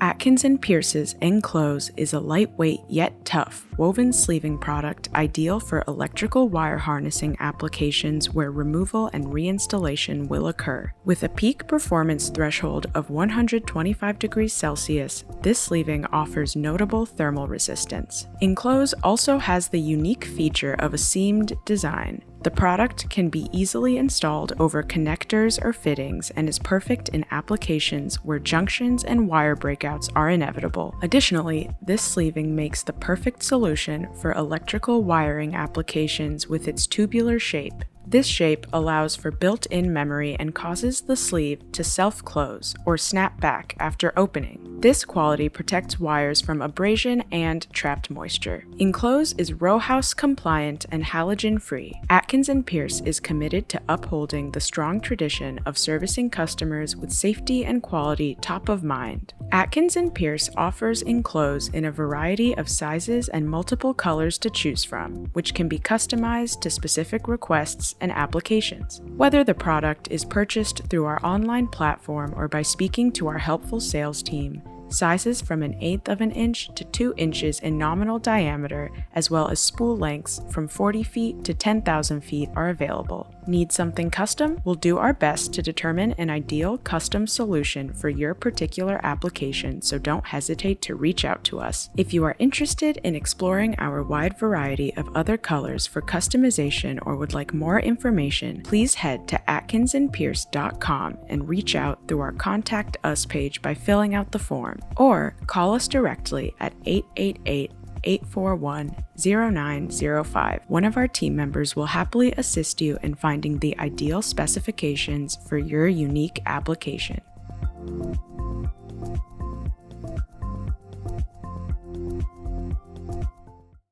Atkins Pearce's Enclose is a lightweight yet tough woven sleeving product ideal for electrical wire harnessing applications where removal and reinstallation will occur. With a peak performance threshold of 125 degrees Celsius, this sleeving offers notable thermal resistance. Enclose also has the unique feature of a seamed design. The product can be easily installed over connectors or fittings and is perfect in applications where junctions and wire breakouts are inevitable. Additionally, this sleeving makes the perfect solution for electrical wiring applications with its tubular shape. This shape allows for built-in memory and causes the sleeve to self-close or snap back after opening. This quality protects wires from abrasion and trapped moisture. Enclose is row house compliant and halogen-free. Atkins Pearce is committed to upholding the strong tradition of servicing customers with safety and quality top of mind. Atkins Pearce offers Enclose in a variety of sizes and multiple colors to choose from, which can be customized to specific requests and applications. Whether the product is purchased through our online platform or by speaking to our helpful sales team, sizes from 1/8 of an inch to 2 inches in nominal diameter, as well as spool lengths from 40 feet to 10,000 feet are available. Need something custom? We'll do our best to determine an ideal custom solution for your particular application, so don't hesitate to reach out to us. If you are interested in exploring our wide variety of other colors for customization or would like more information, please head to atkinsandpearce.com and reach out through our Contact Us page by filling out the form, or call us directly at 888-841-0905. One of our team members will happily assist you in finding the ideal specifications for your unique application.